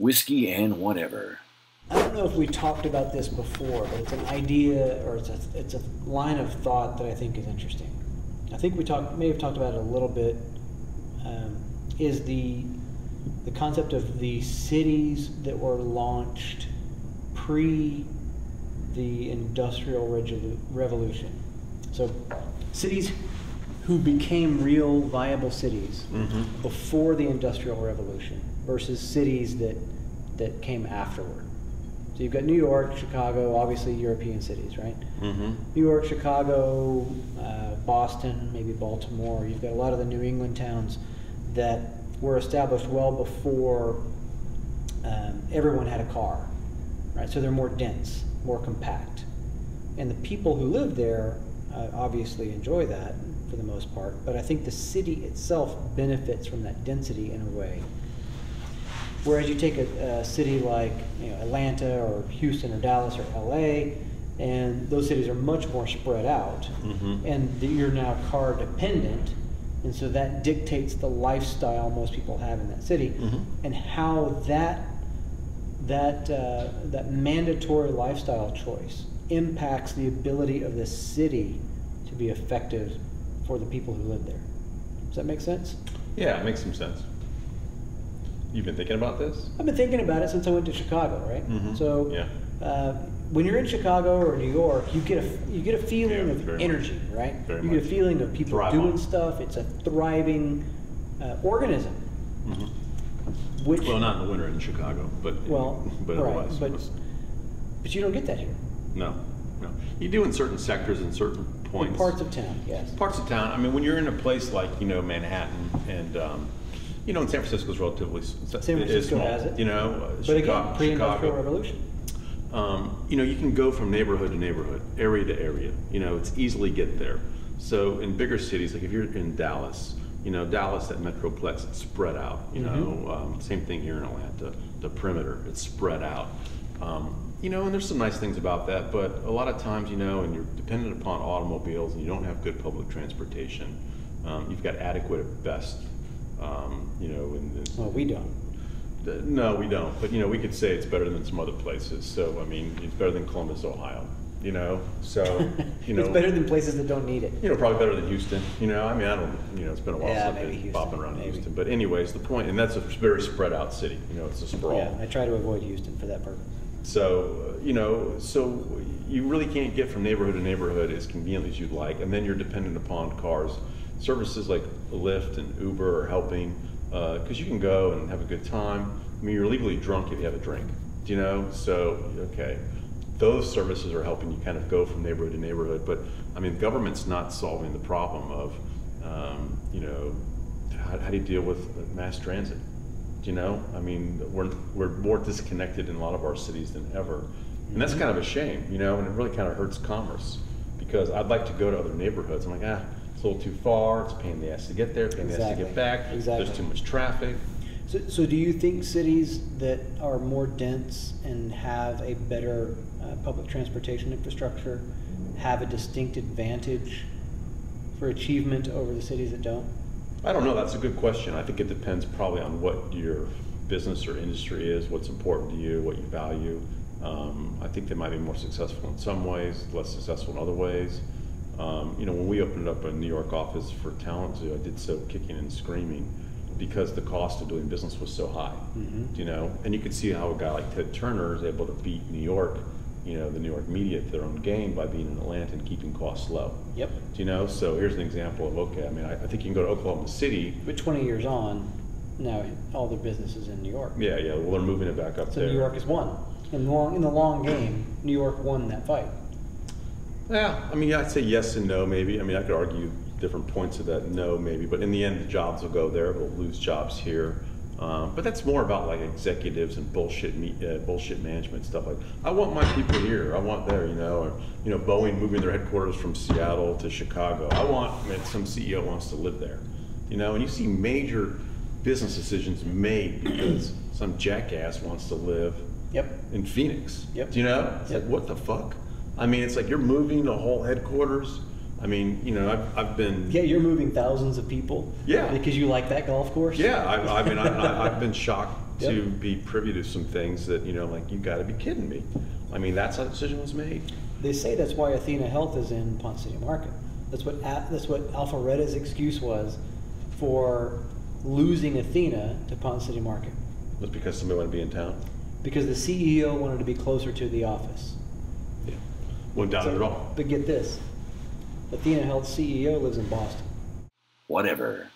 whiskey and whatever. I don't know if we talked about this before, but it's an idea or it's a line of thought that I think is interesting. I think we may have talked about it a little bit. Is the concept of the cities that were launched pre the Industrial Revolution. So cities who became real viable cities before the Industrial Revolution versus cities that came afterward. So you've got New York, Chicago, obviously European cities, right? New York, Chicago, Boston, maybe Baltimore. You've got a lot of the New England towns that were established well before everyone had a car, right? So they're more dense, more compact. And the people who live there obviously enjoy that for the most part, but I think the city itself benefits from that density in a way. Whereas you take a city like Atlanta or Houston or Dallas or LA, and those cities are much more spread out, and you're now car dependent, and so that dictates the lifestyle most people have in that city, and how that mandatory lifestyle choice impacts the ability of the city to be effective for the people who live there. Does that make sense? Yeah, it makes some sense. You've been thinking about this? I've been thinking about it since I went to Chicago, right? So when you're in Chicago or New York, you get a feeling of energy, right? You get a feeling of people doing stuff. It's a thriving organism. Which, well, not in the winter in Chicago, but otherwise. But you don't get that here. No. You do in certain sectors and certain points. In parts of town, yes. Parts of town. I mean, when you're in a place like Manhattan and and San Francisco's relatively San Francisco small, has it. But again, pre-industrial revolution. You can go from neighborhood to neighborhood, area to area. It's easily get there. So in bigger cities, like if you're in Dallas, Dallas, that metroplex, it's spread out. Same thing here in Atlanta, the perimeter, it's spread out. And there's some nice things about that, but a lot of times, and you're dependent upon automobiles and you don't have good public transportation. You've got adequate at best. Well, we don't. No, we don't. But we could say it's better than some other places. So I mean, it's better than Columbus, Ohio. So it's better than places that don't need it. Probably better than Houston. I mean, I don't. It's been a while since I've been Houston, bopping around Houston. But anyways, the point, and that's a very spread out city. It's a sprawl. Yeah, I try to avoid Houston for that purpose. So so you really can't get from neighborhood to neighborhood as conveniently as you'd like, and then you're dependent upon cars. Services like Lyft and Uber are helping because you can go and have a good time. I mean, you're legally drunk if you have a drink. So okay, those services are helping you kind of go from neighborhood to neighborhood. But I mean, the government's not solving the problem of how do you deal with mass transit? I mean, we're more disconnected in a lot of our cities than ever, and that's kind of a shame. And it really kind of hurts commerce because I'd like to go to other neighborhoods. I'm like, it's a little too far. It's a pain in the ass to get there. Pain in the ass to get back. Exactly. There's too much traffic. So do you think cities that are more dense and have a better public transportation infrastructure have a distinct advantage for achievement over the cities that don't? I don't know. That's a good question. I think it depends probably on what your business or industry is, what's important to you, what you value. I think they might be more successful in some ways, less successful in other ways. When we opened up a New York office for Talent Zoo, I did so kicking and screaming because the cost of doing business was so high. And you could see how a guy like Ted Turner is able to beat New York, the New York media to their own game by being in Atlanta and keeping costs low. Yep. So here's an example of, okay, I mean, I think you can go to Oklahoma City. But 20 years on, now all their business is in New York. Yeah, well, they're moving it back up there. So New York has won. In the long game, New York won that fight. Yeah, I mean, I'd say yes and no, maybe. I mean, I could argue different points of that no, maybe. But in the end, the jobs will go there. We'll lose jobs here. But that's more about like executives and bullshit management stuff. Like, I want my people here. I want there. Or Boeing moving their headquarters from Seattle to Chicago. Some CEO wants to live there. And you see major business decisions made because some jackass wants to live in Phoenix. Yep. It's like, what the fuck? I mean, it's like you're moving the whole headquarters. I mean, I've been... Yeah, you're moving thousands of people. Yeah. Because you like that golf course. Yeah, I've been shocked to Yep. be privy to some things that, you know, like, you gotta be kidding me. I mean, that's how the decision was made. They say that's why Athena Health is in Ponce City Market. That's what Alpharetta's excuse was for losing Athena to Ponce City Market. Was because somebody wanted to be in town? Because the CEO wanted to be closer to the office. Yeah. Went down at all. But get this, Athena Health CEO lives in Boston. Whatever.